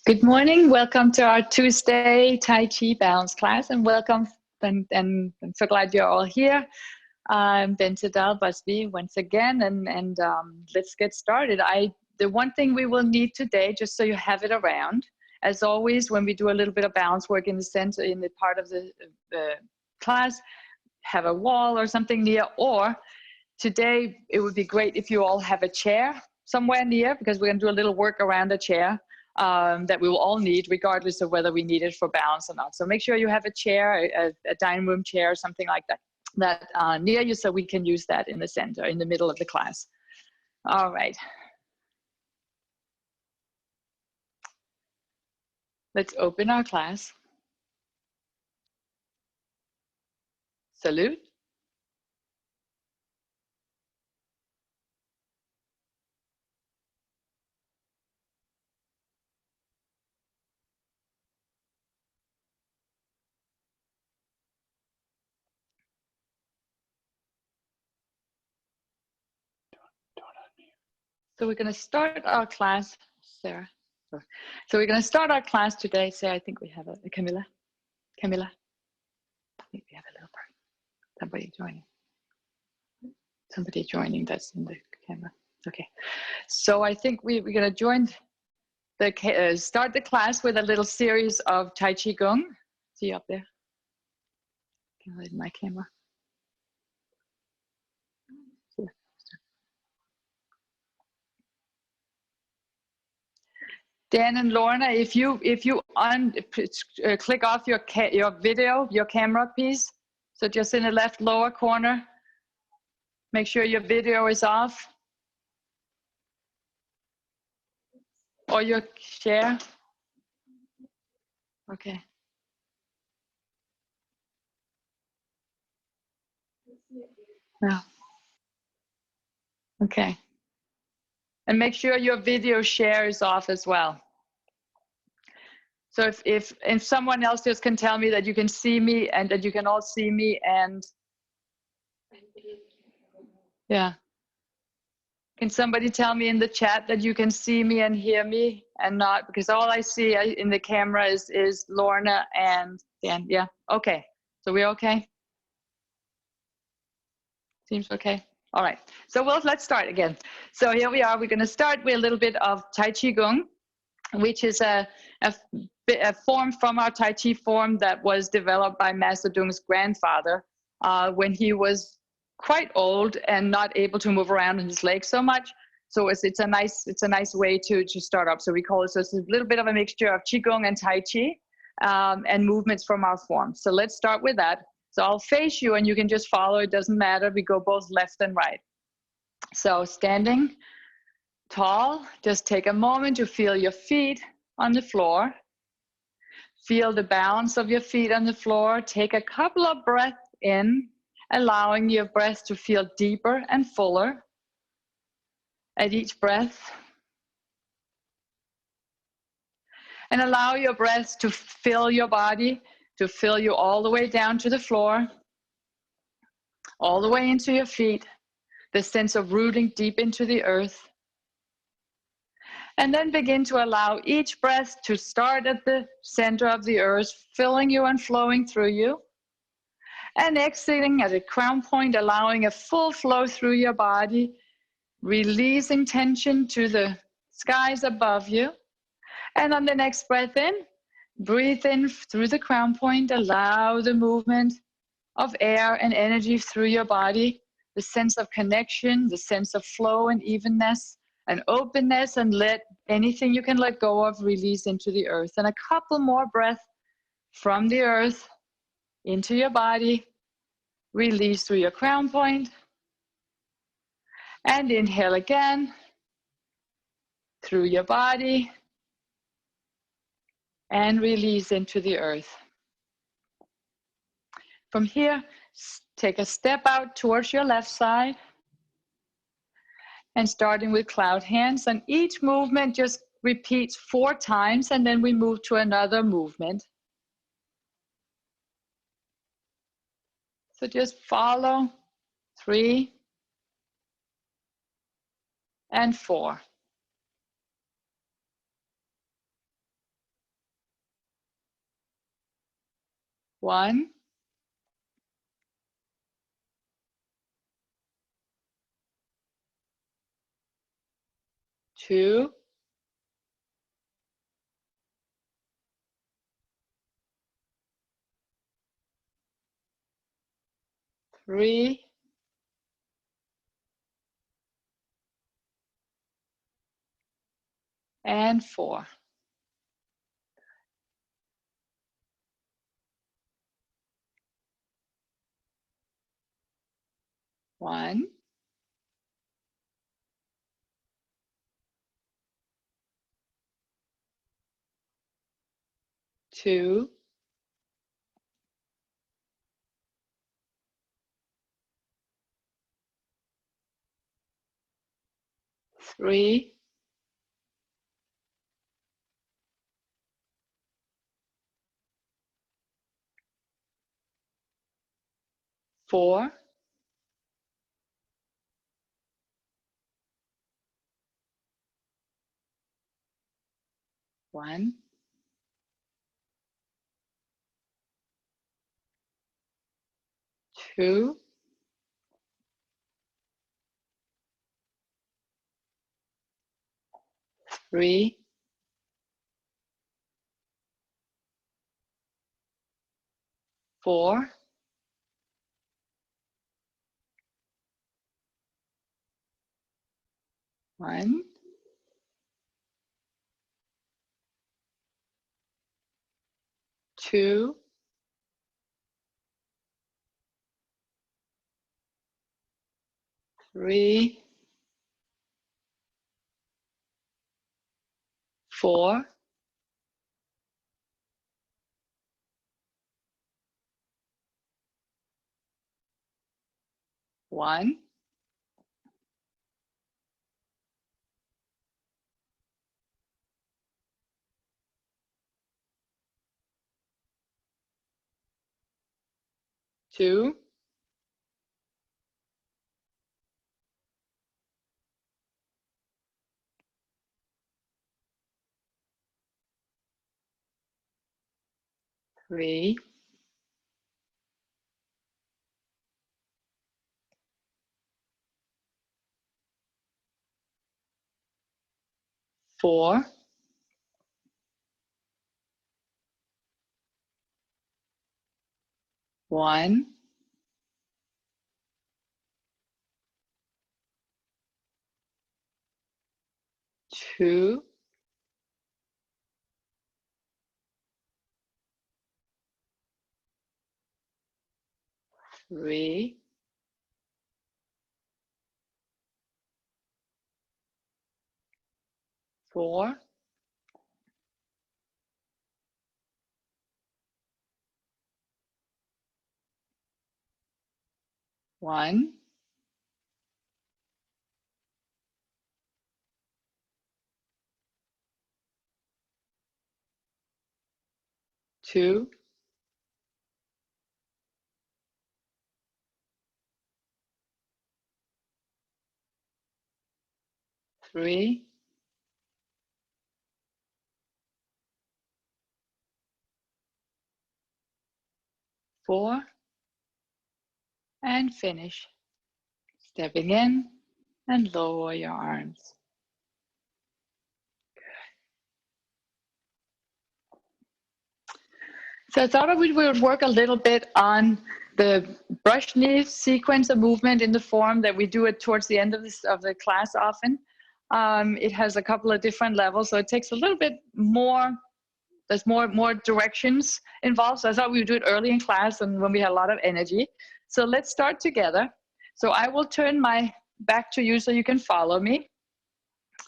Good morning. Welcome to our Tuesday Tai Chi balance class, and welcome. And I'm so glad you're all here. I'm Bente, Dahl, Busby once again, and let's get started. The one thing we will need today, just so you have it around, as always, when we do a little bit of balance work in the center, in the part of the class, have a wall or something near, or today it would be great if you all have a chair somewhere near, because we're going to do a little work around the chair. That we will all need, regardless of whether we need it for balance or not. So make sure you have a chair, a dining room chair, something like that near you, so we can use that in the center, in the middle of the class. All right. Let's open our class. Salute. So we're going to start our class, Sarah. So we're going to start our class today. Sarah, I think we have a Camilla. I think we have a little person. Somebody joining that's in the camera. Okay. So I think we're going to join start the class with a little series of Tai Chi Gong. See you up there? Can I hide my camera? Dan and Lorna, if you click off your video, your camera piece, so just in the left lower corner, make sure your video is off, or your share. Okay. No. Okay. And make sure your video share is off as well. So if someone else just can tell me that you can see me and that you can all see me, and yeah. Can somebody tell me in the chat that you can see me and hear me and not, because all I see in the camera is Lorna and Dan. Yeah, okay. So we're okay? Seems okay. All right. So let's start again. So here we are. We're going to start with a little bit of Tai Chi Gong, which is a form from our Tai Chi form that was developed by Master Dung's grandfather when he was quite old and not able to move around in his legs so much. So it's a nice way to start up. So we call it, so it's a little bit of a mixture of Qigong and Tai Chi and movements from our form. So let's start with that. So I'll face you and you can just follow. It doesn't matter. We go both left and right. So standing tall, just take a moment to feel your feet on the floor. Feel the balance of your feet on the floor. Take a couple of breaths in, allowing your breath to feel deeper and fuller at each breath. And allow your breath to fill your body, to fill you all the way down to the floor, all the way into your feet, the sense of rooting deep into the earth. And then begin to allow each breath to start at the center of the earth, filling you and flowing through you. And exiting at a crown point, allowing a full flow through your body, releasing tension to the skies above you. And on the next breath in, breathe in through the crown point, allow the movement of air and energy through your body, the sense of connection, the sense of flow and evenness and openness, and let anything you can let go of release into the earth. And a couple more breaths from the earth into your body, release through your crown point, and inhale again through your body, and release into the earth. From here, take a step out towards your left side, and starting with cloud hands, and each movement just repeats 4 times, and then we move to another movement. So just follow 3 and 4. 1, 2, 3, and 4. 1, 2, 3, 4, 1, 2, 3, 4, 1, 2, 3, 4, 1, 2, 3, 4, 1, 2, 3, 4, 1, 2, 3, 4, and finish. Stepping in and lower your arms. So I thought we would work a little bit on the brush knee sequence of movement in the form that we do it towards the end of the class often. It has a couple of different levels, so it takes a little bit more. There's more directions involved. So I thought we would do it early in class and when we had a lot of energy. So let's start together. So I will turn my back to you so you can follow me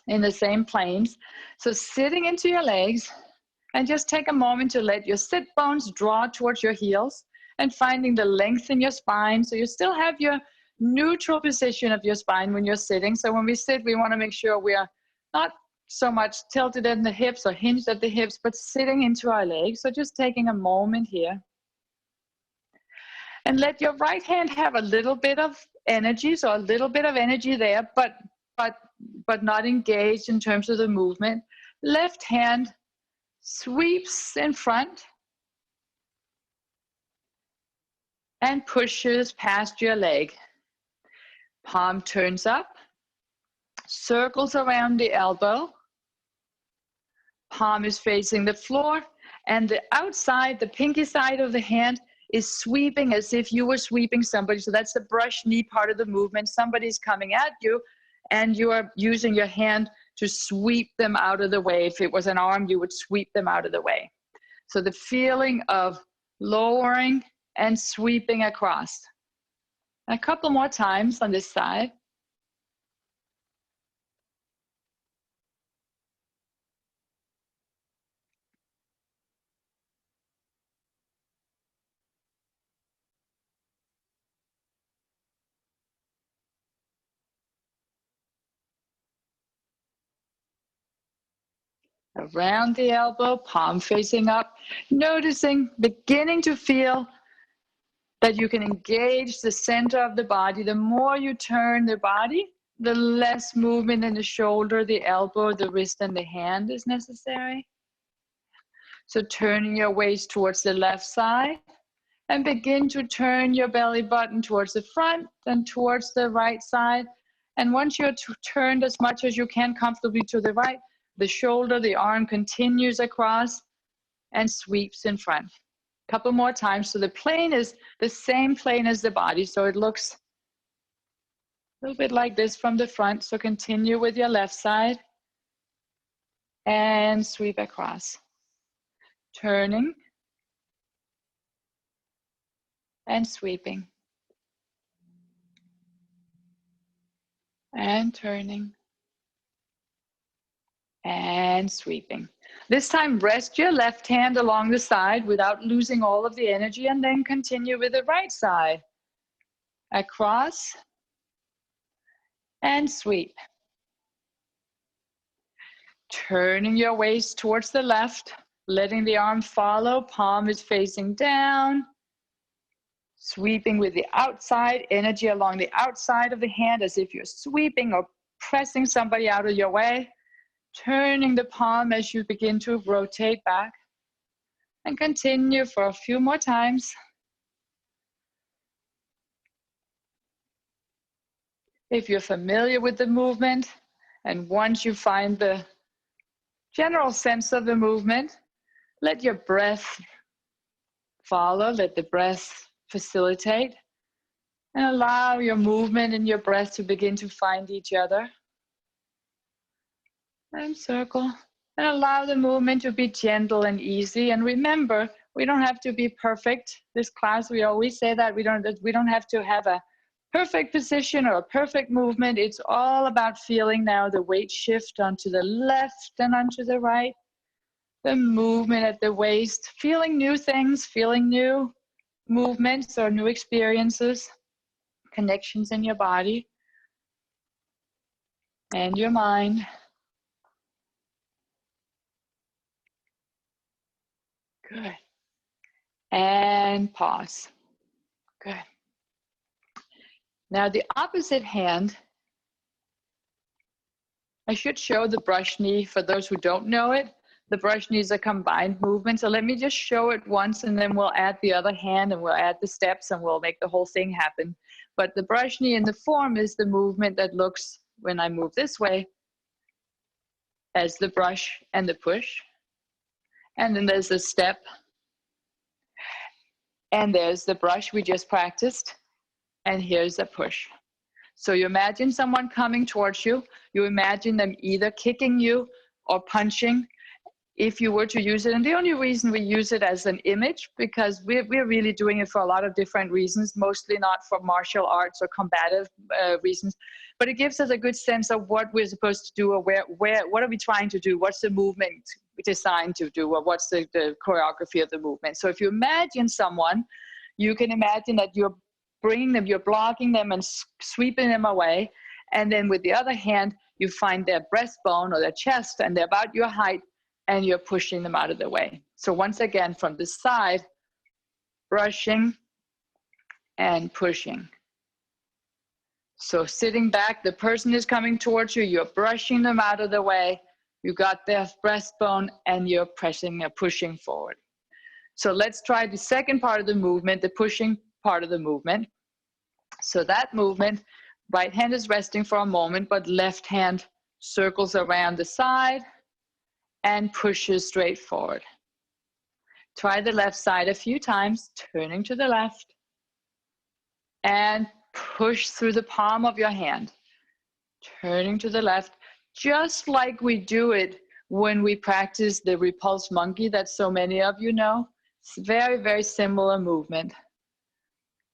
in the same planes. So sitting into your legs, and just take a moment to let your sit bones draw towards your heels and finding the length in your spine. So you still have your neutral position of your spine when you're sitting. So when we sit, we want to make sure we are not so much tilted in the hips or hinged at the hips, but sitting into our legs. So just taking a moment here. And let your right hand have a little bit of energy, so a little bit of energy there, but not engaged in terms of the movement. Left hand sweeps in front, and pushes past your leg. Palm turns up, circles around the elbow. Palm is facing the floor, and the outside, the pinky side of the hand is sweeping as if you were sweeping somebody. So that's the brush knee part of the movement. Somebody's coming at you, and you are using your hand to sweep them out of the way. If it was an arm, you would sweep them out of the way. So the feeling of lowering and sweeping across. A couple more times on this side. Around the elbow, palm facing up, noticing, beginning to feel that you can engage the center of the body. The more you turn the body, the less movement in the shoulder, the elbow, the wrist, and the hand is necessary. So turning your waist towards the left side, and begin to turn your belly button towards the front and towards the right side. And once you're turned as much as you can comfortably to the right, the shoulder, the arm continues across and sweeps in front. A couple more times. So the plane is the same plane as the body. So it looks a little bit like this from the front. So continue with your left side and sweep across. Turning and sweeping. And turning. And sweeping. This time, rest your left hand along the side without losing all of the energy, and then continue with the right side. Across and sweep. Turning your waist towards the left, letting the arm follow, palm is facing down. Sweeping with the outside, energy along the outside of the hand as if you're sweeping or pressing somebody out of your way. Turning the palm as you begin to rotate back, and continue for a few more times. If you're familiar with the movement, and once you find the general sense of the movement, let your breath follow, let the breath facilitate, and allow your movement and your breath to begin to find each other. And circle, and allow the movement to be gentle and easy. And remember, we don't have to be perfect. This class, we always say that we don't have to have a perfect position or a perfect movement. It's all about feeling now the weight shift onto the left and onto the right, the movement at the waist, feeling new things, feeling new movements or new experiences, connections in your body and your mind. Good. And pause. Good. Now the opposite hand, I should show the brush knee for those who don't know it. The brush knee is a combined movement. So let me just show it once, and then we'll add the other hand and we'll add the steps and we'll make the whole thing happen. But the brush knee in the form is the movement that looks, when I move this way, as the brush and the push. And then there's a step. And there's the brush we just practiced. And here's a push. So you imagine someone coming towards you. You imagine them either kicking you or punching if you were to use it. And the only reason we use it as an image, because we're really doing it for a lot of different reasons, mostly not for martial arts or combative reasons, but it gives us a good sense of what we're supposed to do, or what are we trying to do? What's the movement designed to do, or what's the choreography of the movement? So if you imagine someone, you can imagine that you're bringing them, you're blocking them and sweeping them away. And then with the other hand, you find their breastbone or their chest, and they're about your height, and you're pushing them out of the way. So once again, from the side, brushing and pushing. So sitting back, the person is coming towards you, you're brushing them out of the way, you got their breastbone, and you're pressing or pushing forward. So let's try the second part of the movement, the pushing part of the movement. So that movement, right hand is resting for a moment, but left hand circles around the side and pushes straight forward. Try the left side a few times, turning to the left, and push through the palm of your hand, turning to the left, just like we do it when we practice the repulsed monkey that so many of you know. It's very, very similar movement.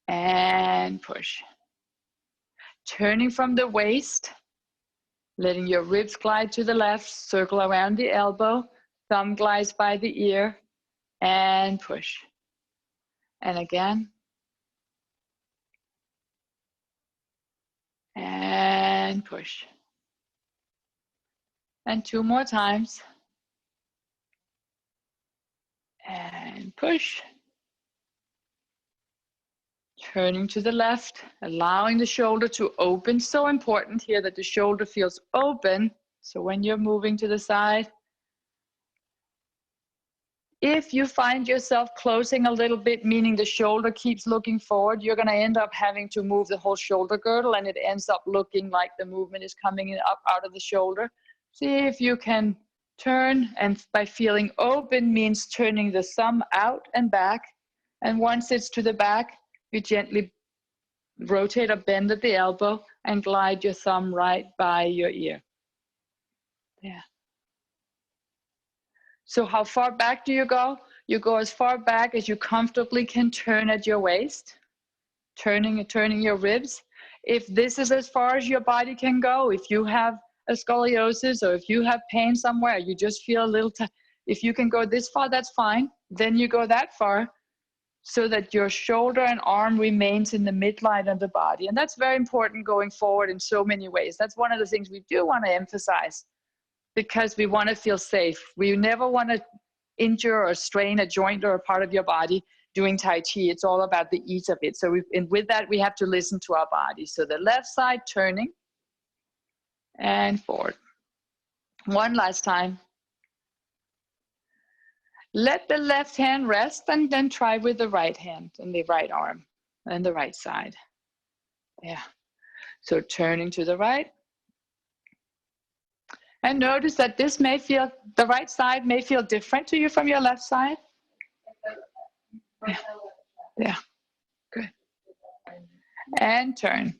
And push. Turning from the waist, letting your ribs glide to the left, circle around the elbow, thumb glides by the ear, and push. And again. And push. And 2 more times. And push. Turning to the left, allowing the shoulder to open. So important here that the shoulder feels open. So when you're moving to the side, if you find yourself closing a little bit, meaning the shoulder keeps looking forward, you're going to end up having to move the whole shoulder girdle, and it ends up looking like the movement is coming up out of the shoulder. See if you can turn, and by feeling open means turning the thumb out and back. And once it's to the back, you gently rotate or bend at the elbow and glide your thumb right by your ear. Yeah. So how far back do you go? You go as far back as you comfortably can turn at your waist, turning your ribs. If this is as far as your body can go, if you have a scoliosis or if you have pain somewhere, you just feel a little, if you can go this far, that's fine. Then you go that far so that your shoulder and arm remains in the midline of the body. And that's very important going forward in so many ways. That's one of the things we do want to emphasize, because we want to feel safe. We never want to injure or strain a joint or a part of your body doing Tai Chi. It's all about the ease of it. So and with that, we have to listen to our body. So the left side turning and forward. One last time. Let the left hand rest and then try with the right hand and the right arm and the right side. Yeah. So turning to the right. And notice that this may feel, the right side may feel different to you from your left side. Yeah, yeah. Good. And turn.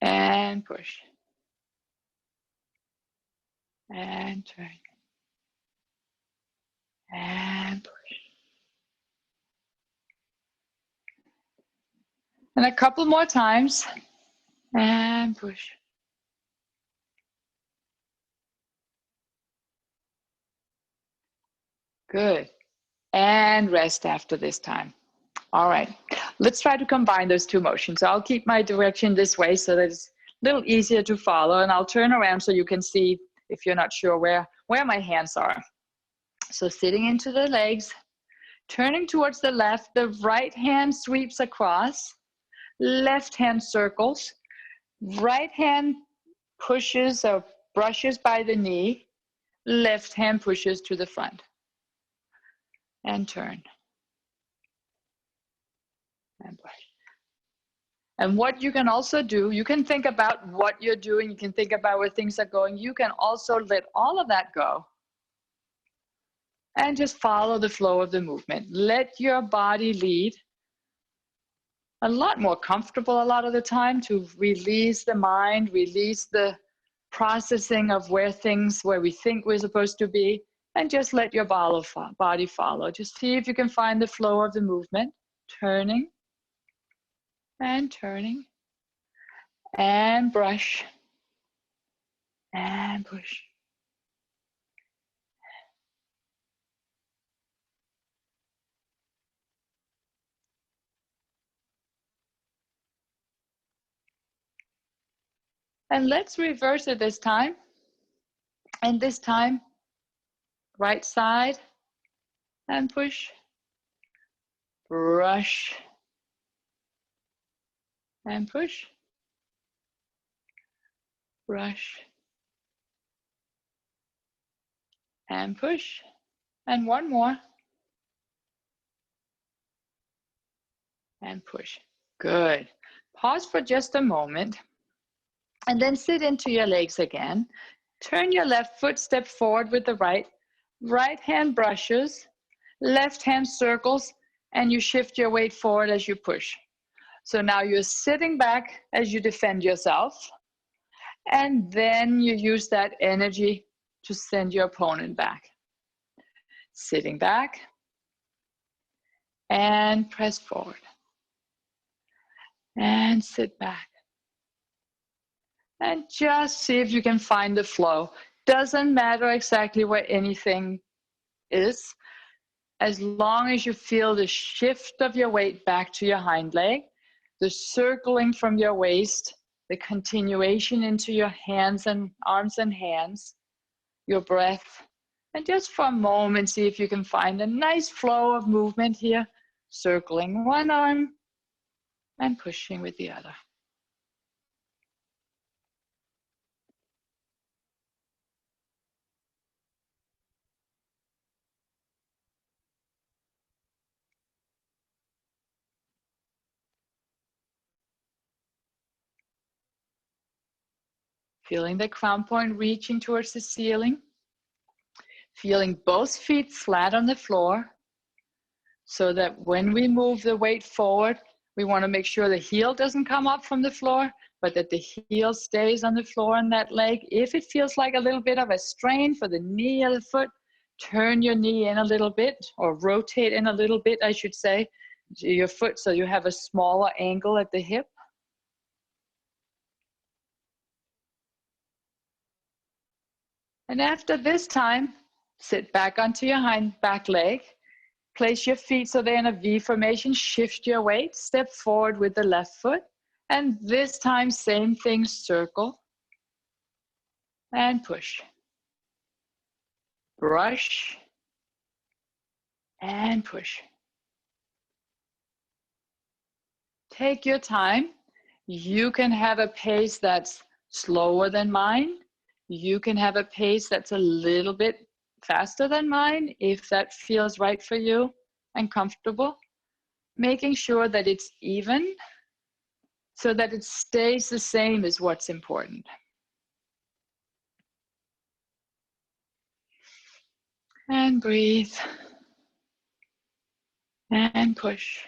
And push. And turn. And push. And a couple more times. And push. Good. And rest after this time. All right. Let's try to combine those two motions. So I'll keep my direction this way so that it's a little easier to follow. And I'll turn around so you can see, if you're not sure, where my hands are. So sitting into the legs, turning towards the left, the right hand sweeps across, left hand circles, right hand pushes or brushes by the knee, left hand pushes to the front. And turn. And brush. And what you can also do, you can think about what you're doing, you can think about where things are going, you can also let all of that go and just follow the flow of the movement. Let your body lead. A lot more comfortable a lot of the time to release the mind, release the processing of where we think we're supposed to be, and just let your body follow. Just see if you can find the flow of the movement, turning and turning and brush and push. And let's reverse it this time. And this time, right side and push, brush and push, brush and push. And one more. and push. Good. Pause for just a moment and then sit into your legs again. Turn your left foot, step forward with the right. Right hand brushes, left hand circles, and you shift your weight forward as you push. So now you're sitting back as you defend yourself, and then you use that energy to send your opponent back. Sitting back, and press forward. And sit back. And just see if you can find the flow. Doesn't matter exactly where anything is, as long as you feel the shift of your weight back to your hind leg, the circling from your waist, the continuation into your hands and arms and hands, your breath, and just for a moment, see if you can find a nice flow of movement here, circling one arm and pushing with the other. Feeling the crown point reaching towards the ceiling. Feeling both feet flat on the floor so that when we move the weight forward, we want to make sure the heel doesn't come up from the floor, but that the heel stays on the floor on that leg. If it feels like a little bit of a strain for the knee or the foot, turn your knee in a little bit, or rotate in a little bit, I should say, your foot so you have a smaller angle at the hip. And after this time, sit back onto your hind back leg. Place your feet so they're in a V formation. Shift your weight. Step forward with the left foot. And this time, same thing, circle. And push. Brush. And push. Take your time. You can have a pace that's slower than mine. You can have a pace that's a little bit faster than mine if that feels right for you and comfortable. Making sure that it's even so that it stays the same is what's important. And breathe. And push.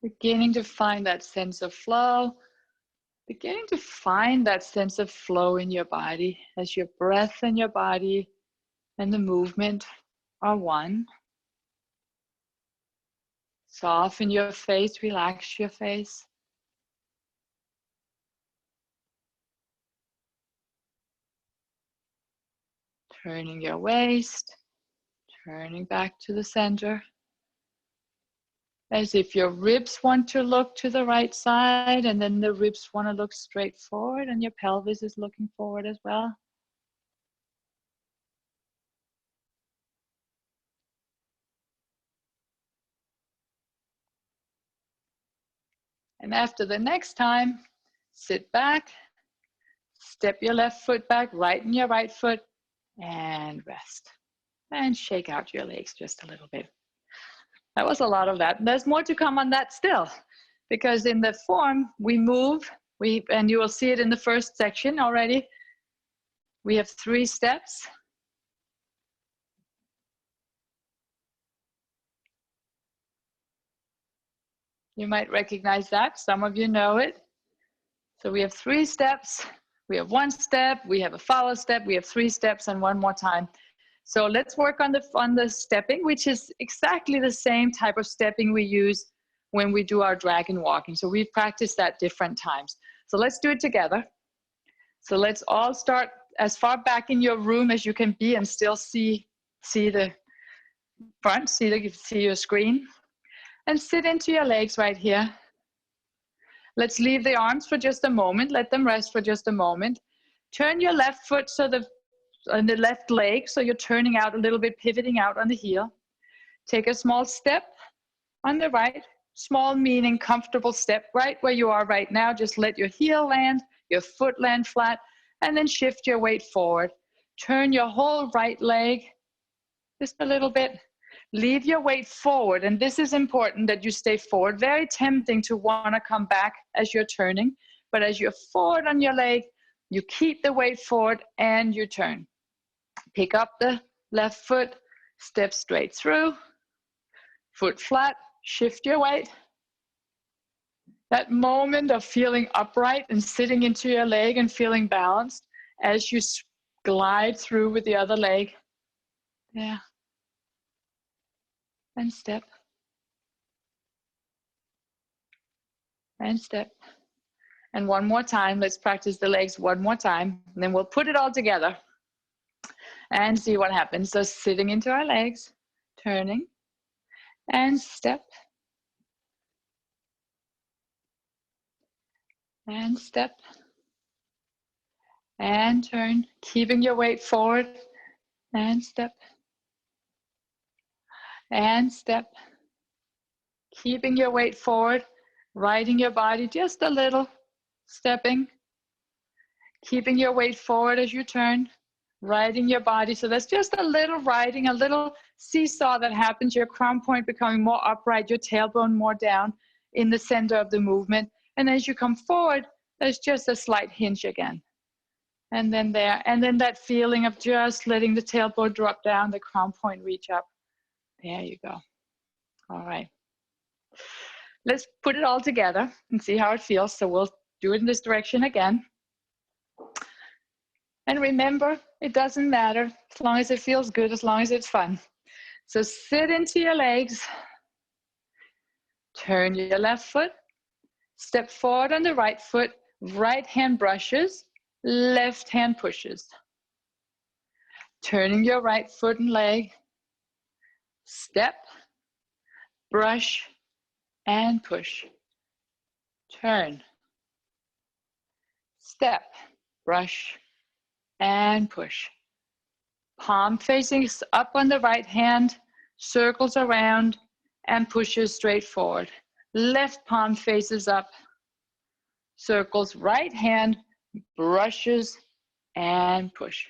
Beginning to find that sense of flow. Beginning to find that sense of flow in your body as your breath and your body and the movement are one. Soften your face, relax your face. Turning your waist, turning back to the center. As if your ribs want to look to the right side, and then the ribs want to look straight forward, and your pelvis is looking forward as well. And after the next time, sit back, step your left foot back, righten your right foot, and rest. And shake out your legs just a little bit. That was a lot of that. There's more to come on that still, because in the form we move, and you will see it in the first section already. We have 3 steps. You might recognize that. Some of you know it. So we have 3 steps. We have 1 step. We have a follow step. We have 3 steps and 1 more time. So let's work on the stepping, which is exactly the same type of stepping we use when we do our dragon walking. So we've practiced that different times. So let's do it together. So let's all start as far back in your room as you can be and still see the front, see your screen. And sit into your legs right here. Let's leave the arms for just a moment. Let them rest for just a moment. Turn your left foot on the left leg, so you're turning out a little bit, pivoting out on the heel. Take a small step on the right, small meaning comfortable step right where you are right now. Just let your heel land, your foot land flat, and then shift your weight forward. Turn your whole right leg just a little bit. Leave your weight forward, and this is important that you stay forward. Very tempting to want to come back as you're turning, but as you're forward on your leg, you keep the weight forward and you turn. Pick up the left foot, step straight through, foot flat, shift your weight. That moment of feeling upright and sitting into your leg and feeling balanced as you glide through with the other leg. Yeah. And step. And step. And one more time, let's practice the legs one more time, and then we'll put it all together and see what happens. So sitting into our legs, turning, and step, and step, and turn, keeping your weight forward, and step, and step, keeping your weight forward, riding your body just a little, stepping, keeping your weight forward as you turn, riding your body. So that's just a little riding, a little seesaw that happens, your crown point becoming more upright, your tailbone more down in the center of the movement. And as you come forward, there's just a slight hinge again. And then there, and then that feeling of just letting the tailbone drop down, the crown point reach up. There you go. All right. Let's put it all together and see how it feels. So we'll do it in this direction again. And remember, it doesn't matter as long as it feels good, as long as it's fun. So sit into your legs, turn your left foot, step forward on the right foot, right hand brushes, left hand pushes. Turning your right foot and leg, step, brush, and push. Turn, step, brush, and push. Palm facing up on the right hand, circles around, and pushes straight forward. Left palm faces up, circles right hand, brushes, and push.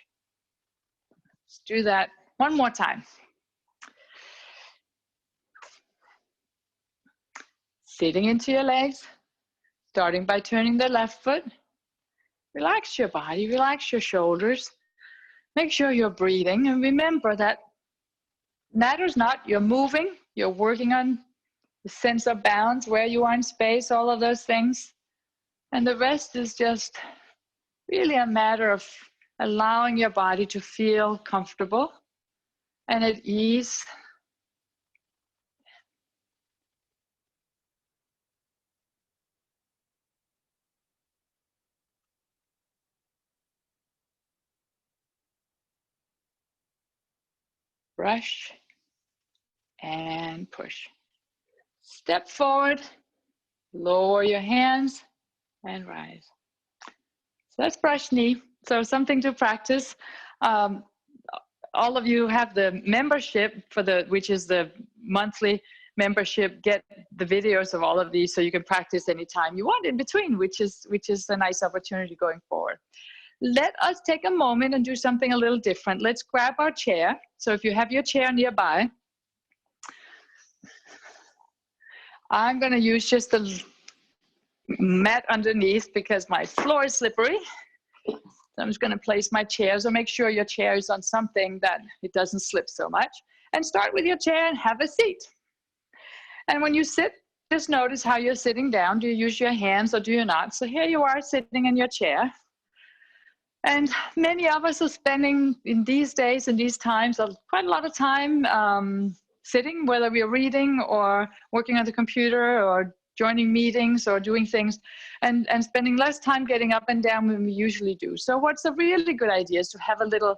Let's do that one more time. Sitting into your legs, starting by turning the left foot. Relax your body, relax your shoulders. Make sure you're breathing, and remember that matters not, you're moving, you're working on the sense of balance, where you are in space, all of those things. And the rest is just really a matter of allowing your body to feel comfortable and at ease. Brush and push. Step forward, lower your hands, and rise. So that's brush knee. So something to practice. All of you have the membership for which is the monthly membership. Get the videos of all of these so you can practice anytime you want in between, which is a nice opportunity going forward. Let us take a moment and do something a little different. Let's grab our chair. So if you have your chair nearby, I'm going to use just a mat underneath because my floor is slippery. So I'm just going to place my chair. So make sure your chair is on something that it doesn't slip so much. And start with your chair and have a seat. And when you sit, just notice how you're sitting down. Do you use your hands or do you not? So here you are sitting in your chair. And many of us are spending in these days and these times quite a lot of time sitting, whether we're reading or working on the computer or joining meetings or doing things, and spending less time getting up and down than we usually do. So what's a really good idea is to have a little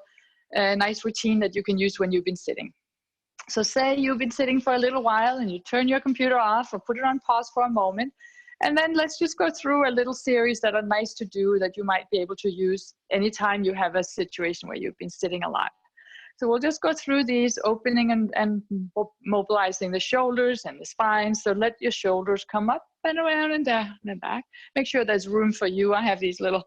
nice routine that you can use when you've been sitting. So say you've been sitting for a little while and you turn your computer off or put it on pause for a moment. And then let's just go through a little series that are nice to do that you might be able to use anytime you have a situation where you've been sitting a lot. So we'll just go through these, opening and mobilizing the shoulders and the spine. So let your shoulders come up and around and down and back. Make sure there's room for you. I have these little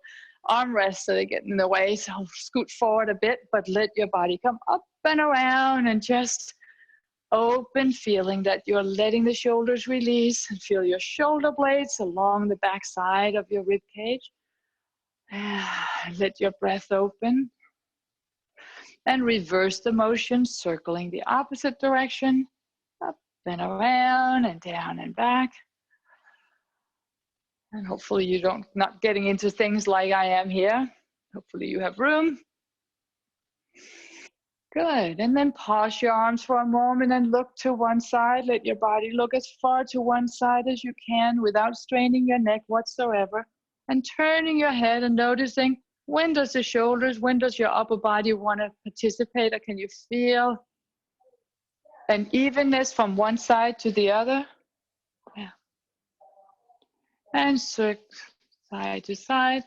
armrests so they get in the way. So scoot forward a bit, but let your body come up and around and just open, feeling that you're letting the shoulders release, and feel your shoulder blades along the back side of your rib cage. Let your breath open. And reverse the motion, circling the opposite direction, up and around and down and back. And hopefully you not getting into things like I am here. Hopefully you have room. Good. And then pause your arms for a moment and look to one side. Let your body look as far to one side as you can without straining your neck whatsoever. And turning your head and noticing, when does the shoulders, when does your upper body want to participate? Or can you feel an evenness from one side to the other? Yeah. And side to side.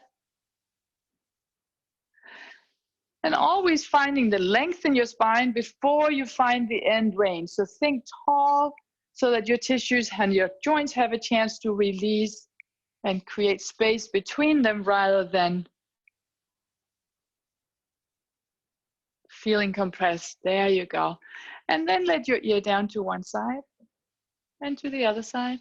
And always finding the length in your spine before you find the end range. So think tall so that your tissues and your joints have a chance to release and create space between them rather than feeling compressed. There you go. And then let your ear down to one side and to the other side.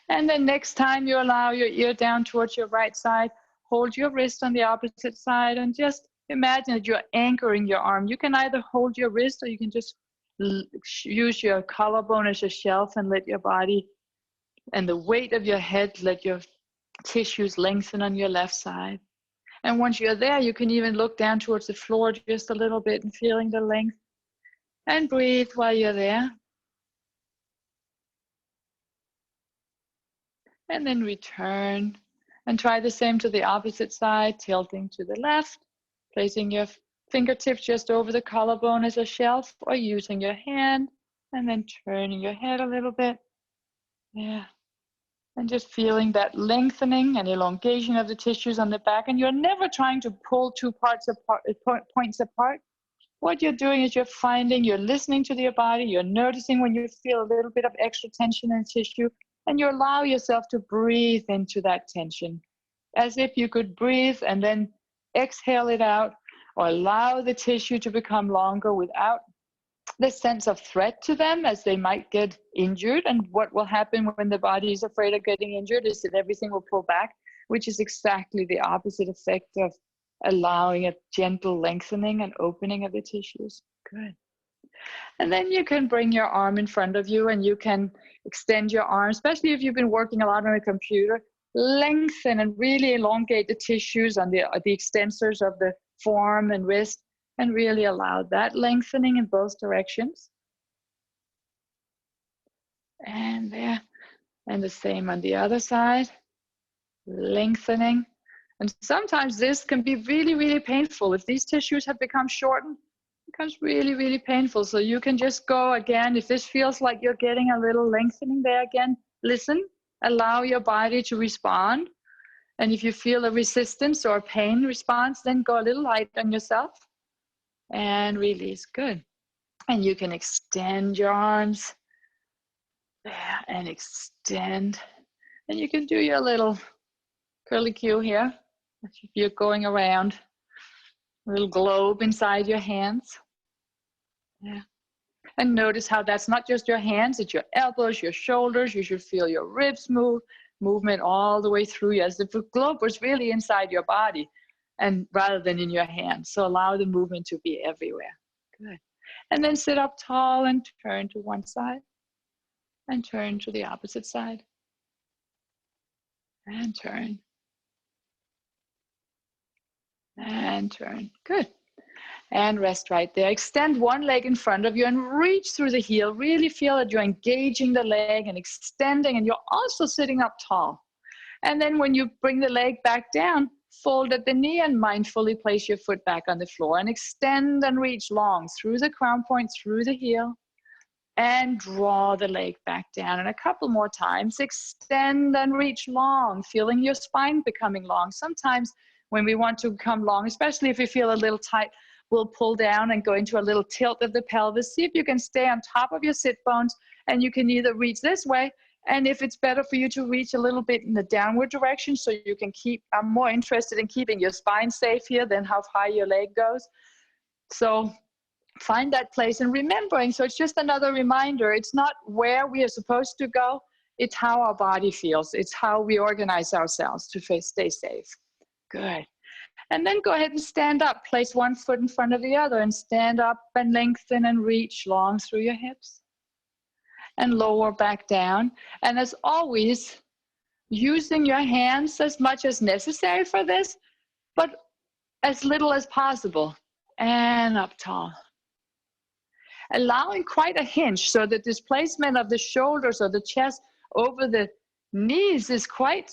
And then next time you allow your ear down towards your right side, hold your wrist on the opposite side and just imagine that you're anchoring your arm. You can either hold your wrist or you can just use your collarbone as a shelf and let your body and the weight of your head, let your tissues lengthen on your left side. And once you're there, you can even look down towards the floor just a little bit and feeling the length. And breathe while you're there. And then return and try the same to the opposite side, tilting to the left, placing your fingertips just over the collarbone as a shelf or using your hand, and then turning your head a little bit. Yeah. And just feeling that lengthening and elongation of the tissues on the back. And you're never trying to pull two parts apart, points apart. What you're doing is you're listening to your body, you're noticing when you feel a little bit of extra tension in tissue, and you allow yourself to breathe into that tension, as if you could breathe and then exhale it out, or allow the tissue to become longer without the sense of threat to them, as they might get injured. And what will happen when the body is afraid of getting injured is that everything will pull back, which is exactly the opposite effect of allowing a gentle lengthening and opening of the tissues. Good. And then you can bring your arm in front of you and you can extend your arm, especially if you've been working a lot on a computer. Lengthen and really elongate the tissues on the extensors of the forearm and wrist, and really allow that lengthening in both directions. And there. And the same on the other side. Lengthening. And sometimes this can be really, really painful. If these tissues have become shortened, it becomes really, really painful. So you can just go again. If this feels like you're getting a little lengthening there again, listen, allow your body to respond. And if you feel a resistance or a pain response, then go a little light on yourself and release. Good. And you can extend your arms there and extend. And you can do your little curly cue here. If you're going around, a little globe inside your hands. Yeah. And notice how that's not just your hands, it's your elbows, your shoulders. You should feel your ribs movement all the way through you, as if the globe was really inside your body and rather than in your hands. So allow the movement to be everywhere. Good. And then sit up tall and turn to one side and turn to the opposite side. And turn. And turn. Good. And rest right there. Extend one leg in front of you and reach through the heel. Really feel that you're engaging the leg and extending, and you're also sitting up tall. And then when you bring the leg back down, fold at the knee and mindfully place your foot back on the floor and extend and reach long through the crown point, through the heel, and draw the leg back down. And a couple more times, extend and reach long, feeling your spine becoming long. Sometimes when we want to come long, especially if we feel a little tight, we'll pull down and go into a little tilt of the pelvis. See if you can stay on top of your sit bones, and you can either reach this way, and if it's better for you to reach a little bit in the downward direction so you can keep, I'm more interested in keeping your spine safe here than how high your leg goes. So find that place and remembering, so it's just another reminder, it's not where we are supposed to go, it's how our body feels. It's how we organize ourselves to stay safe. Good. And then go ahead and stand up. Place one foot in front of the other and stand up and lengthen and reach long through your hips. And lower back down. And as always, using your hands as much as necessary for this, but as little as possible. And up tall. Allowing quite a hinge, so the displacement of the shoulders or the chest over the knees is quite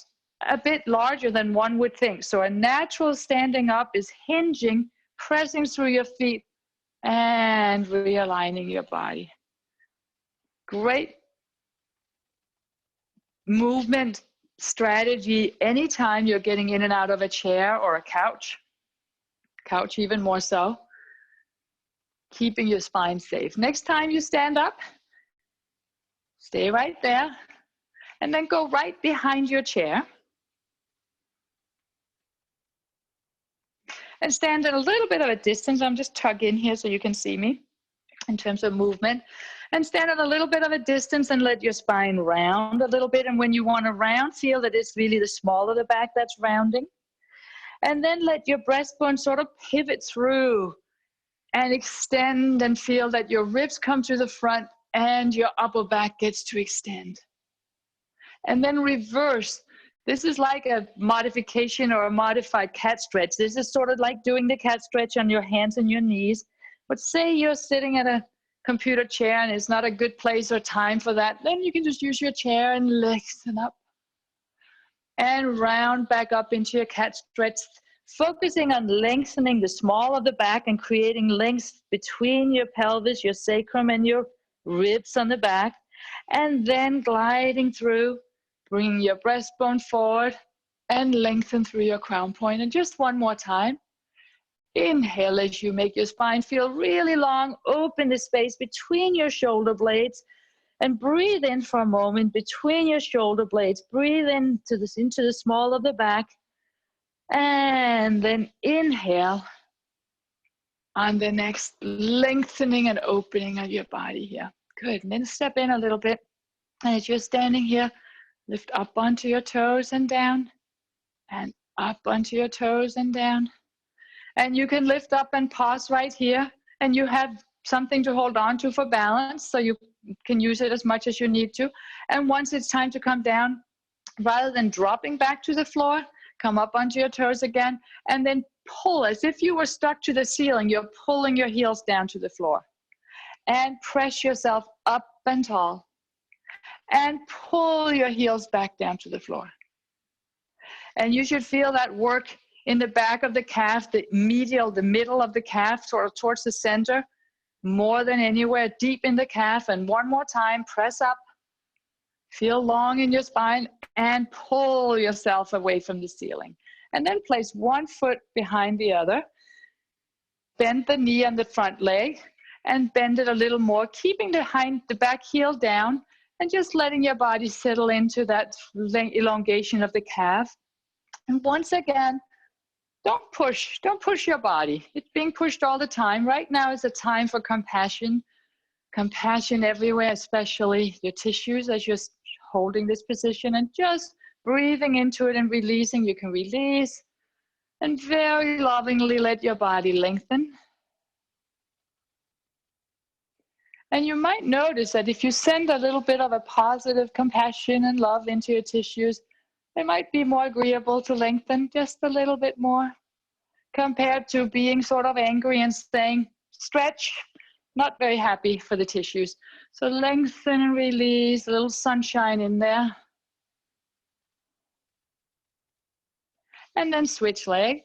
a bit larger than one would think. So a natural standing up is hinging, pressing through your feet, and realigning your body. Great movement strategy anytime you're getting in and out of a chair or a couch even more so. Keeping your spine safe. Next time you stand up, stay right there, and then go right behind your chair. And stand at a little bit of a distance. I'm just tug in here so you can see me in terms of movement. And stand at a little bit of a distance and let your spine round a little bit. And when you want to round, feel that it's really the small of the back that's rounding. And then let your breastbone sort of pivot through and extend, and feel that your ribs come to the front and your upper back gets to extend. And then reverse. This is like a modification or a modified cat stretch. This is sort of like doing the cat stretch on your hands and your knees. But say you're sitting at a computer chair and it's not a good place or time for that, then you can just use your chair and lengthen up. And round back up into your cat stretch, focusing on lengthening the small of the back and creating length between your pelvis, your sacrum, and your ribs on the back. And then gliding through, bringing your breastbone forward and lengthen through your crown point. And just one more time. Inhale as you make your spine feel really long. Open the space between your shoulder blades. And breathe in for a moment between your shoulder blades. Breathe into the small of the back. And then inhale on the next lengthening and opening of your body here. Good. And then step in a little bit. And as you're standing here, lift up onto your toes and down. And up onto your toes and down. And you can lift up and pause right here. And you have something to hold on to for balance. So you can use it as much as you need to. And once it's time to come down, rather than dropping back to the floor, come up onto your toes again, and then pull as if you were stuck to the ceiling. You're pulling your heels down to the floor. And press yourself up and tall. And pull your heels back down to the floor. And you should feel that work in the back of the calf, the middle of the calf, sort of towards the center, more than anywhere, deep in the calf. And one more time, press up. Feel long in your spine and pull yourself away from the ceiling. And then place one foot behind the other. Bend the knee on the front leg and bend it a little more, keeping the back heel down and just letting your body settle into that elongation of the calf. And once again, don't push your body. It's being pushed all the time. Right now is a time for compassion. Compassion everywhere, especially your tissues as you're holding this position, and just breathing into it and releasing. You can release and very lovingly let your body lengthen. And you might notice that if you send a little bit of a positive compassion and love into your tissues, they might be more agreeable to lengthen just a little bit more, compared to being sort of angry and saying, stretch. Not very happy for the tissues. So lengthen and release, a little sunshine in there. And then switch leg.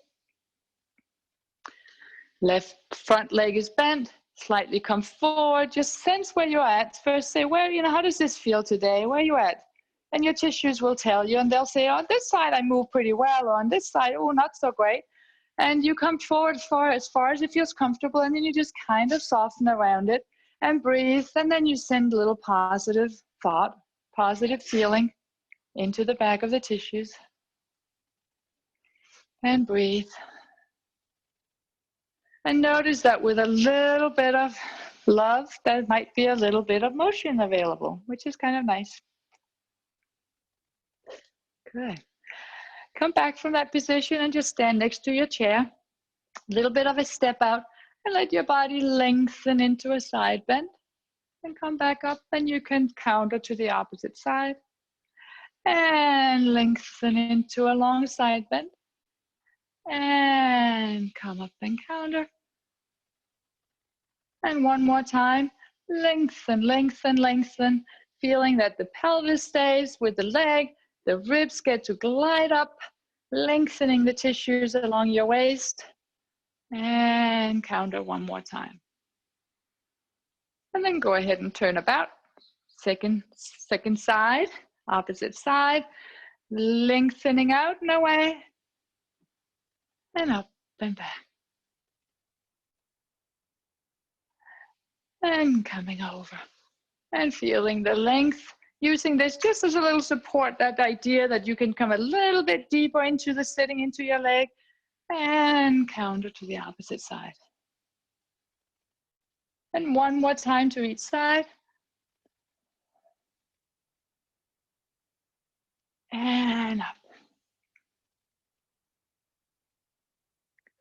Left front leg is bent, slightly come forward. Just sense where you're at. First say, how does this feel today? Where are you at? And your tissues will tell you, and they'll say, on this side I move pretty well, or on this side, oh, not so great. And you come forward as far as it feels comfortable, and then you just kind of soften around it and breathe, and then you send a little positive thought, positive feeling into the back of the tissues. And breathe. And notice that with a little bit of love, there might be a little bit of motion available, which is kind of nice. Good. Come back from that position and just stand next to your chair. A little bit of a step out and let your body lengthen into a side bend. And come back up, and you can counter to the opposite side. And lengthen into a long side bend. And come up and counter. And one more time, lengthen, lengthen, lengthen, feeling that the pelvis stays with the leg, the ribs get to glide up, lengthening the tissues along your waist, and counter one more time. And then go ahead and turn about, second side, opposite side, lengthening out and away, and up and back. And coming over and feeling the length, using this just as a little support, that idea that you can come a little bit deeper into the sitting into your leg and counter to the opposite side. And one more time to each side. And up.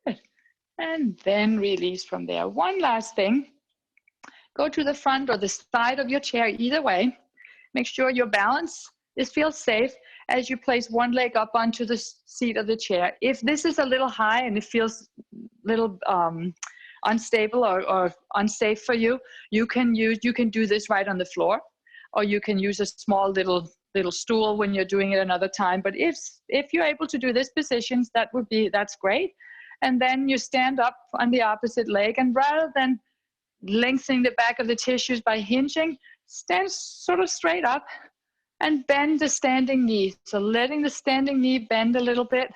Good. And then release from there. One last thing. Go to the front or the side of your chair, either way. Make sure your balance feels safe as you place one leg up onto the seat of the chair. If this is a little high and it feels a little unstable or unsafe for you, you can do this right on the floor, or you can use a small little stool when you're doing it another time. But if you're able to do this position, that's great. And then you stand up on the opposite leg, and rather than lengthening the back of the tissues by hinging, stand sort of straight up and bend the standing knee. So letting the standing knee bend a little bit.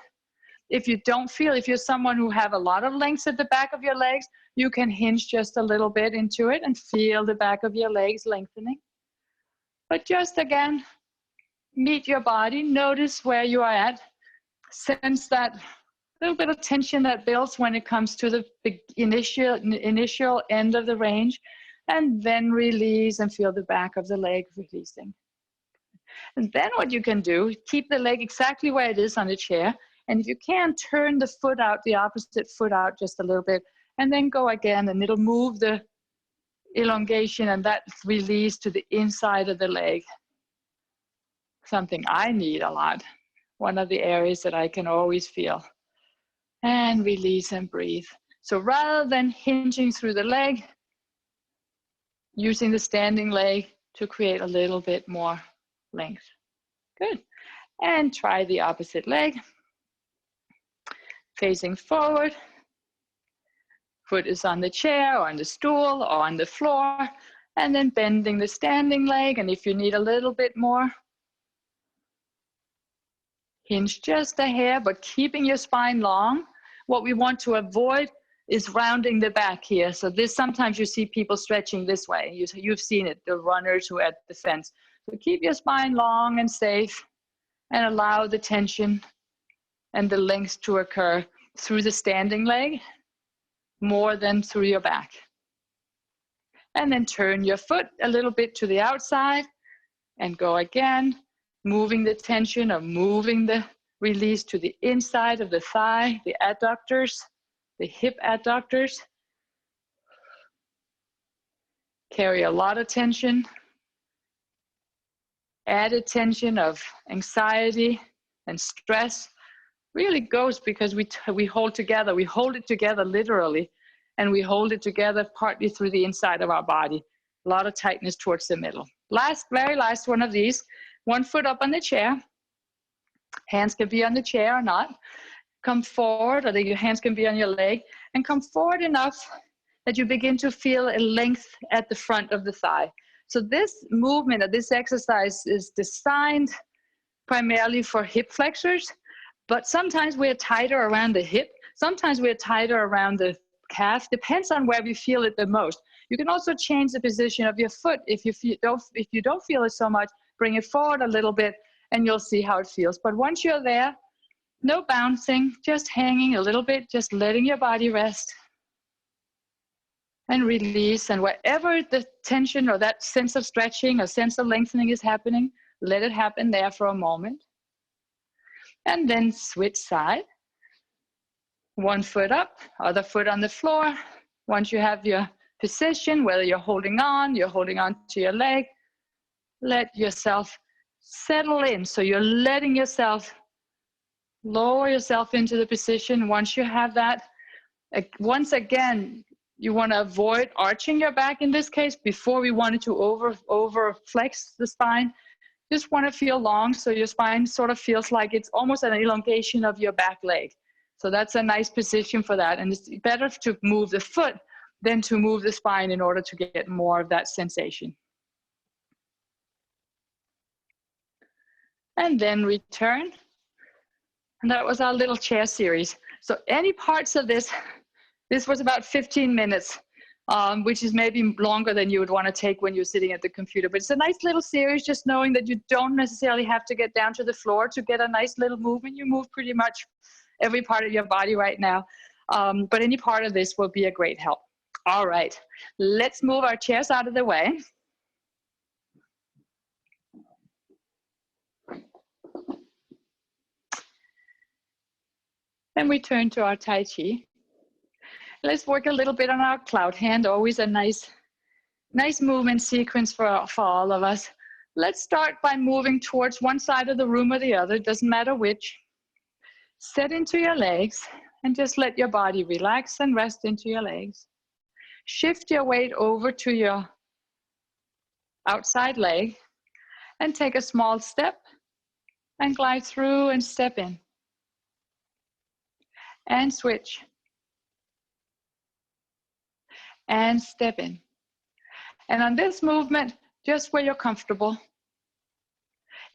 If you're someone who have a lot of length at the back of your legs, you can hinge just a little bit into it and feel the back of your legs lengthening. But just again, meet your body, notice where you are at, sense that little bit of tension that builds when it comes to the initial end of the range, and then release and feel the back of the leg releasing. And then what you can do, keep the leg exactly where it is on the chair, and if you can, turn the foot out, the opposite foot out just a little bit, and then go again, and it'll move the elongation and that release to the inside of the leg. Something I need a lot, one of the areas that I can always feel. And release and breathe. So rather than hinging through the leg, using the standing leg to create a little bit more length. Good. And try the opposite leg. Facing forward. Foot is on the chair or on the stool or on the floor. And then bending the standing leg. And if you need a little bit more, hinge just a hair, but keeping your spine long. What we want to avoid is rounding the back here. So sometimes you see people stretching this way. You've seen it, the runners who are at the fence. So keep your spine long and safe and allow the tension and the length to occur through the standing leg more than through your back. And then turn your foot a little bit to the outside and go again, moving the tension or moving the release to the inside of the thigh, the adductors, the hip adductors. Carry a lot of tension. Added tension of anxiety and stress really goes because we hold together. We hold it together literally, and we hold it together partly through the inside of our body. A lot of tightness towards the middle. Very last one of these. One foot up on the chair. Hands can be on the chair or not. Come forward, or your hands can be on your leg, and come forward enough that you begin to feel a length at the front of the thigh. So this movement or this exercise is designed primarily for hip flexors, but sometimes we're tighter around the hip, sometimes we're tighter around the calf, depends on where we feel it the most. You can also change the position of your foot. If you don't feel it so much, bring it forward a little bit and you'll see how it feels. But once you're there, no bouncing, just hanging a little bit, just letting your body rest and release. And wherever the tension or that sense of stretching or sense of lengthening is happening, let it happen there for a moment. And then switch side. One foot up, other foot on the floor. Once you have your position, whether you're holding on to your leg, let yourself settle in. So you're letting yourself lower yourself into the position. Once you have that, once again, you want to avoid arching your back in this case. Before we wanted to over flex the spine. Just want to feel long, so your spine sort of feels like it's almost an elongation of your back leg. So that's a nice position for that. And it's better to move the foot than to move the spine in order to get more of that sensation. And then return. And that was our little chair series. So any parts of this was about 15 minutes, which is maybe longer than you would want to take when you're sitting at the computer. But it's a nice little series, just knowing that you don't necessarily have to get down to the floor to get a nice little movement. You move pretty much every part of your body right now. But any part of this will be a great help. All right, let's move our chairs out of the way. And we turn to our Tai Chi. Let's work a little bit on our cloud hand, always a nice movement sequence for all of us. Let's start by moving towards one side of the room or the other, doesn't matter which. Set into your legs and just let your body relax and rest into your legs. Shift your weight over to your outside leg and take a small step and glide through and step in. And switch. And step in. And on this movement, just where you're comfortable.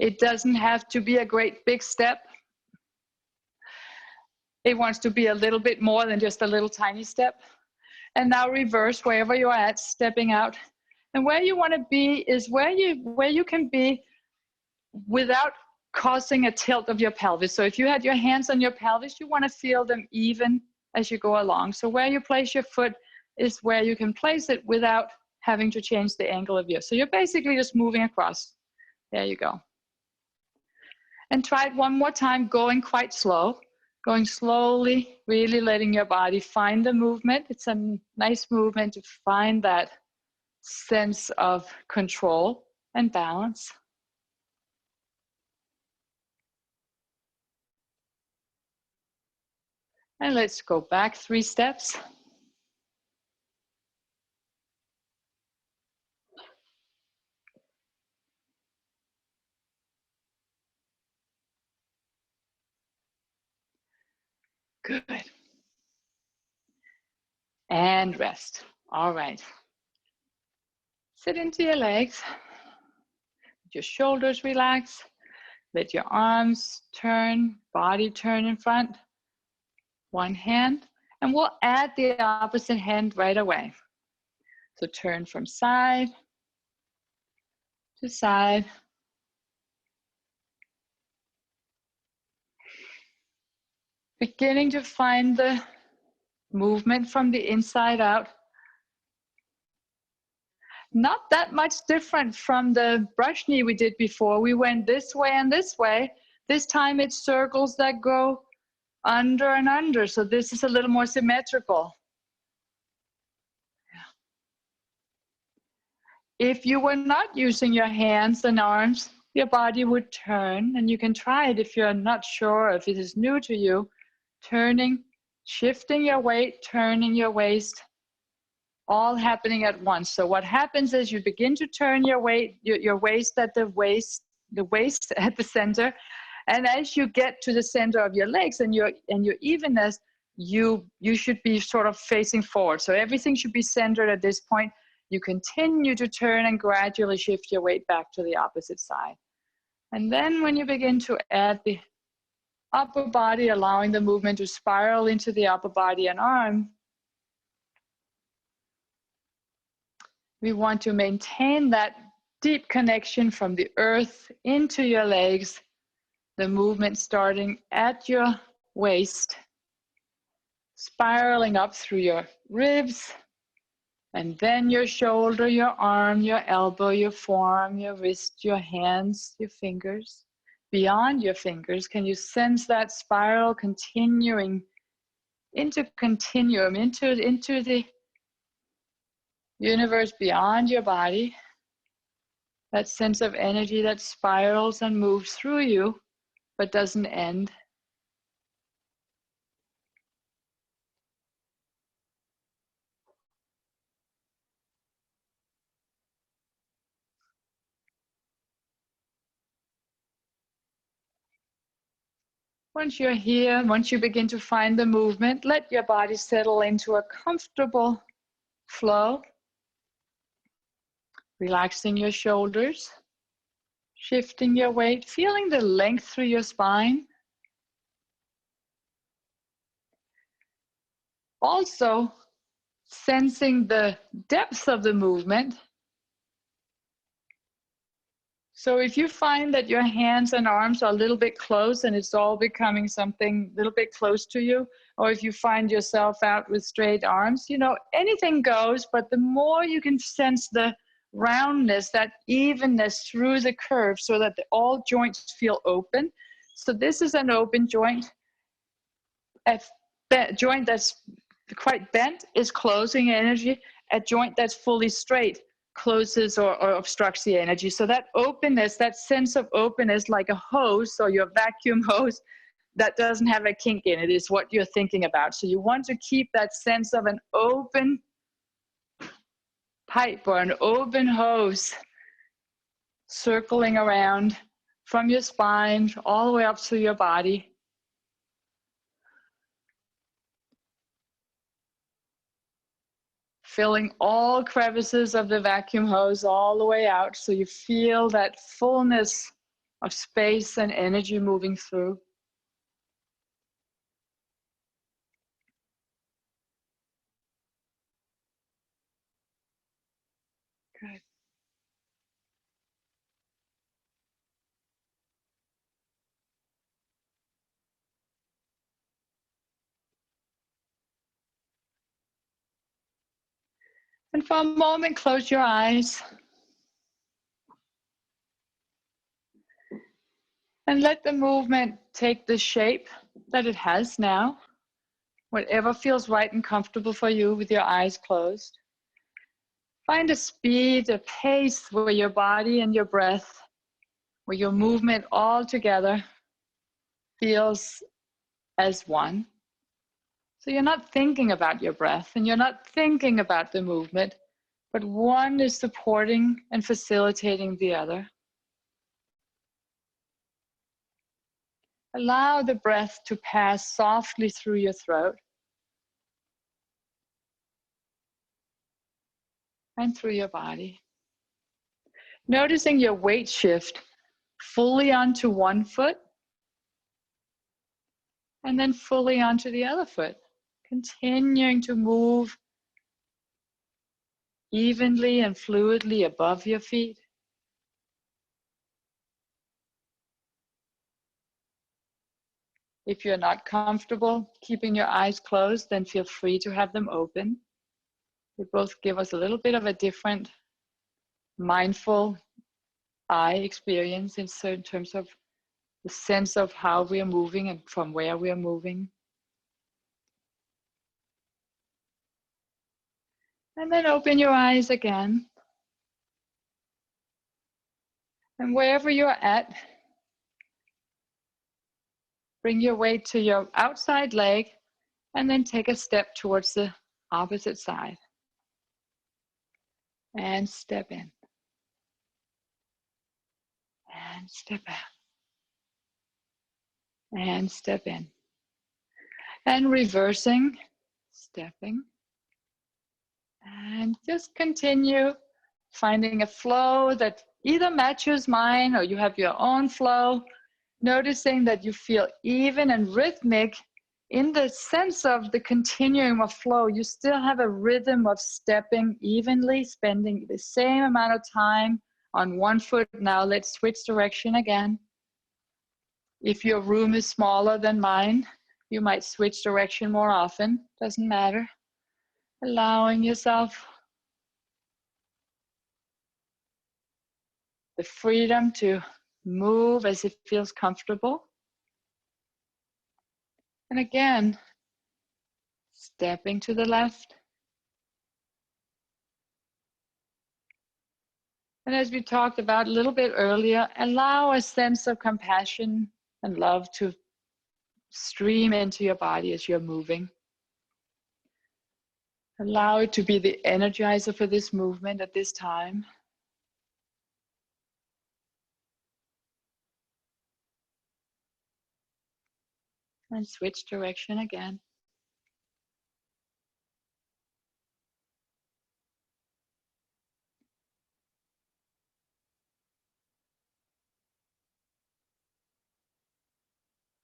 It doesn't have to be a great big step. It wants to be a little bit more than just a little tiny step. And now reverse wherever you're at, stepping out. And where you want to be is where you can be without causing a tilt of your pelvis. So if you had your hands on your pelvis, you want to feel them even as you go along. So where you place your foot is where you can place it without having to change the angle of yours. So you're basically just moving across. There you go. And try it one more time, going quite slow. Going slowly, really letting your body find the movement. It's a nice movement to find that sense of control and balance. And let's go back 3 steps. Good. And rest. All right. Sit into your legs. Let your shoulders relax. Let your arms turn, body turn in front. One hand. And we'll add the opposite hand right away. So turn from side to side. Beginning to find the movement from the inside out. Not that much different from the brush knee we did before. We went this way and this way. This time it's circles that go under and under. So this is a little more symmetrical. If you were not using your hands and arms, your body would turn, and you can try it if you're not sure, if it is new to you. Turning, shifting your weight, turning your waist, all happening at once. So what happens is you begin to turn your weight, your waist at the waist at the center, and as you get to the center of your legs and your evenness, you should be sort of facing forward. So everything should be centered at this point. you continue to turn and gradually shift your weight back to the opposite side. And then when you begin to add the upper body, allowing the movement to spiral into the upper body and arm, we want to maintain that deep connection from the earth into your legs, the movement starting at your waist, spiraling up through your ribs, and then your shoulder, your arm, your elbow, your forearm, your wrist, your hands, your fingers. Beyond your fingers, can you sense that spiral continuing into continuum, into the universe beyond your body? That sense of energy that spirals and moves through you, but doesn't end. Once you're here, once you begin to find the movement, let your body settle into a comfortable flow. Relaxing your shoulders, shifting your weight, feeling the length through your spine. Also, sensing the depth of the movement. So if you find that your hands and arms are a little bit close and it's all becoming something a little bit close to you, or if you find yourself out with straight arms, you know, anything goes, but the more you can sense the roundness, that evenness through the curve so that all joints feel open. So this is an open joint. A joint that's quite bent is closing energy. A joint that's fully straight closes or obstructs the energy. So that openness, that sense of openness, like a hose or your vacuum hose that doesn't have a kink in it, is what you're thinking about. So you want to keep that sense of an open pipe or an open hose circling around from your spine all the way up to your body. Filling all crevices of the vacuum hose all the way out, so you feel that fullness of space and energy moving through. Good. And for a moment, close your eyes. And let the movement take the shape that it has now. Whatever feels right and comfortable for you with your eyes closed. Find a speed, a pace where your body and your breath, where your movement all together feels as one. So you're not thinking about your breath and you're not thinking about the movement, but one is supporting and facilitating the other. Allow the breath to pass softly through your throat and through your body. Noticing your weight shift fully onto one foot and then fully onto the other foot. Continuing to move evenly and fluidly above your feet. If you're not comfortable keeping your eyes closed, then feel free to have them open. They both give us a little bit of a different mindful eye experience in certain terms of the sense of how we are moving and from where we are moving. And then open your eyes again. And wherever you're at, bring your weight to your outside leg and then take a step towards the opposite side. And step in. And step out. And step in. And reversing, stepping. And just continue finding a flow that either matches mine or you have your own flow, noticing that you feel even and rhythmic in the sense of the continuum of flow. You still have a rhythm of stepping evenly, spending the same amount of time on one foot. Now let's switch direction again. If your room is smaller than mine, you might switch direction more often, doesn't matter. Allowing yourself the freedom to move as it feels comfortable. And again, stepping to the left. And as we talked about a little bit earlier, allow a sense of compassion and love to stream into your body as you're moving. Allow it to be the energizer for this movement at this time. And switch direction again.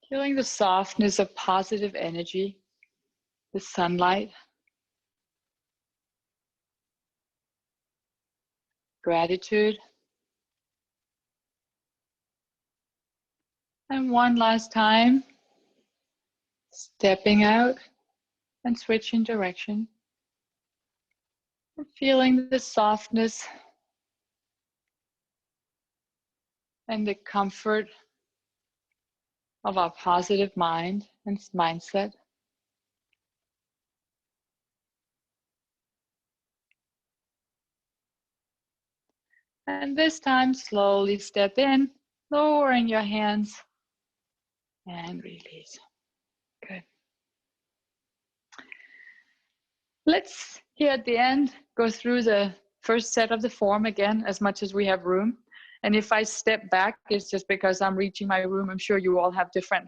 Feeling the softness of positive energy, the sunlight, gratitude. And one last time, stepping out and switching direction. And feeling the softness and the comfort of our positive mind and mindset. And this time, slowly step in, lowering your hands and release. Good. Let's, here at the end, go through the first set of the form again, as much as we have room. And if I step back, it's just because I'm reaching my room. I'm sure you all have different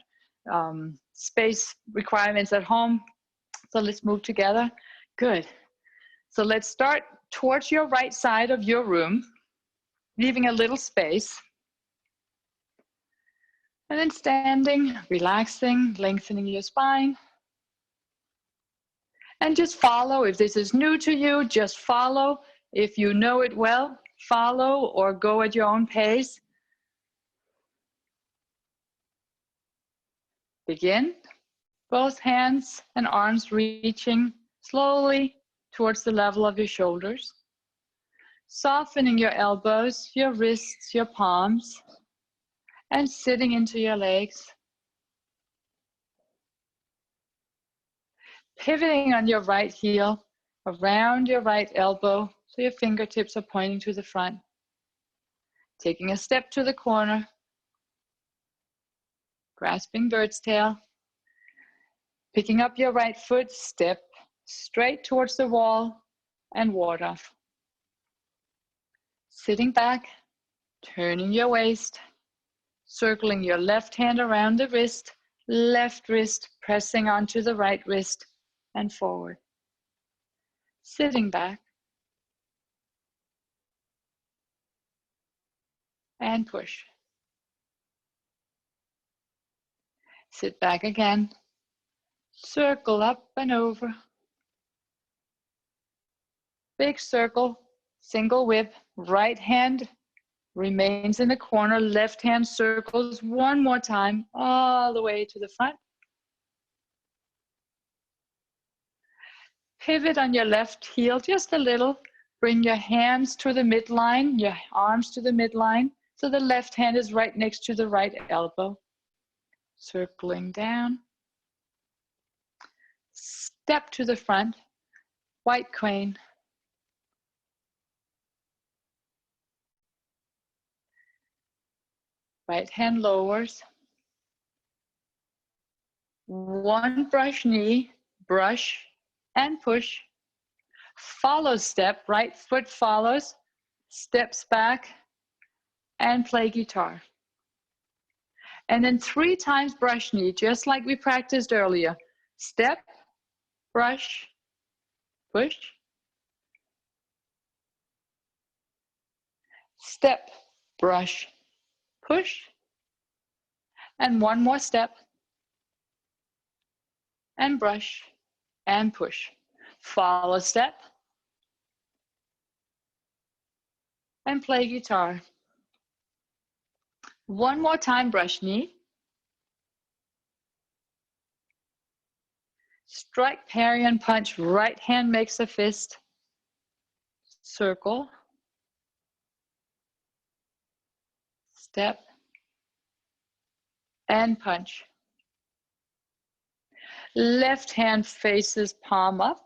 space requirements at home. So let's move together. Good. So let's start towards your right side of your room, leaving a little space. And then standing, relaxing, lengthening your spine. And just follow. If this is new to you, just follow. If you know it well, follow or go at your own pace. Begin. Both hands and arms reaching slowly towards the level of your shoulders. Softening your elbows, your wrists, your palms, and sitting into your legs. Pivoting on your right heel, around your right elbow, so your fingertips are pointing to the front. Taking a step to the corner, grasping bird's tail. Picking up your right foot, step straight towards the wall and ward off. Sitting back, turning your waist, circling your left hand around the wrist, left wrist pressing onto the right wrist and forward. Sitting back and push. Sit back again, circle up and over. Big circle, single whip, right hand remains in the corner, left hand circles one more time all the way to the front. Pivot on your left heel just a little. Bring your hands to the midline, your arms to the midline, so the left hand is right next to the right elbow. Circling down. Step to the front, white crane. Right hand lowers. One brush knee, brush and push. Follow step, right foot follows, steps back and play guitar. And then 3 times brush knee, just like we practiced earlier. Step, brush, push, step, brush, push, and one more step, and brush, and push. Follow step, and play guitar. One more time, brush knee. Strike, parry, and punch. Right hand makes a fist. Circle. Step. And punch. Left hand faces palm up.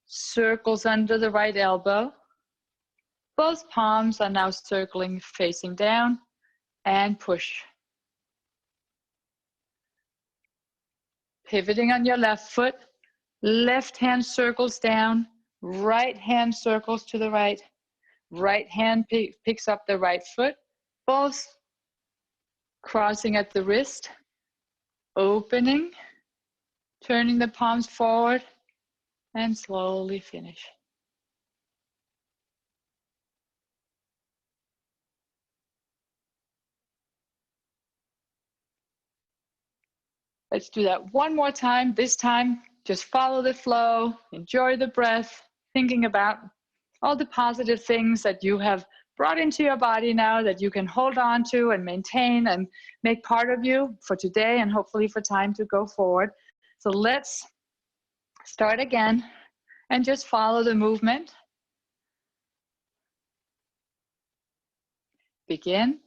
Circles under the right elbow. Both palms are now circling, facing down. And push. Pivoting on your left foot. Left hand circles down. Right hand circles to the right. Right hand picks up the right foot. Both crossing at the wrist. Opening. Turning the palms forward. And slowly finish. Let's do that one more time. This time, just follow the flow, enjoy the breath, thinking about all the positive things that you have brought into your body now that you can hold on to and maintain and make part of you for today and hopefully for time to go forward. So let's start again and just follow the movement. Begin.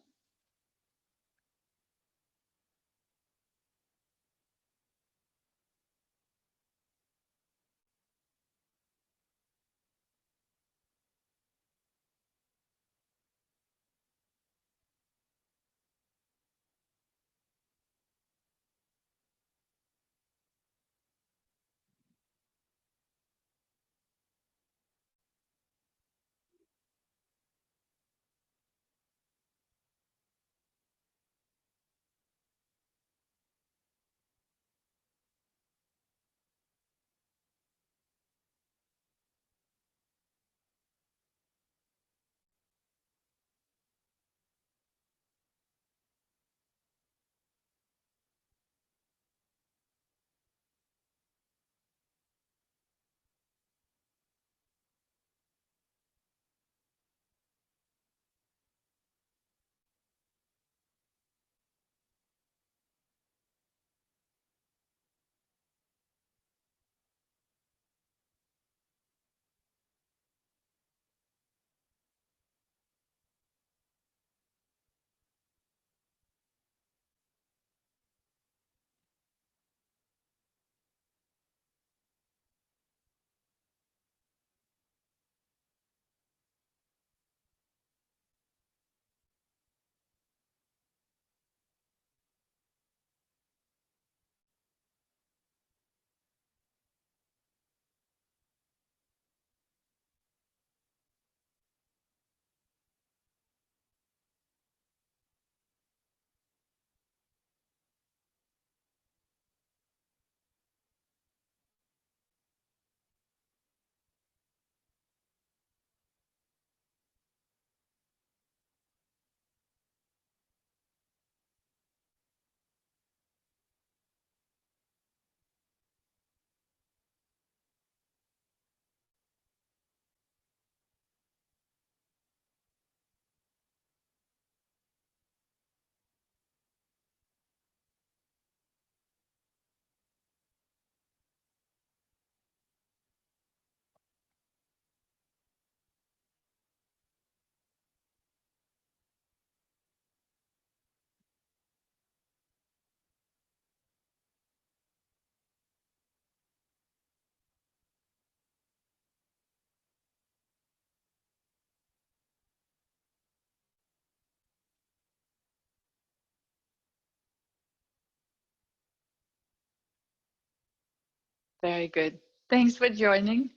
Very good. Thanks for joining.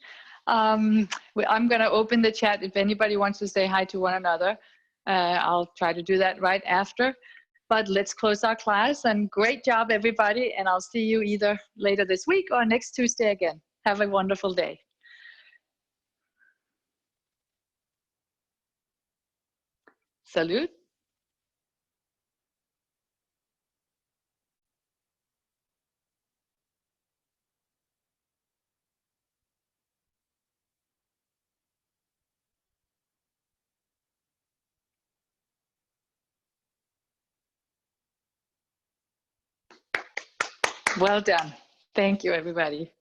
I'm going to open the chat if anybody wants to say hi to one another. I'll try to do that right after. But let's close our class, and great job, everybody. And I'll see you either later this week or next Tuesday again. Have a wonderful day. Salute. Well done. Thank you, everybody.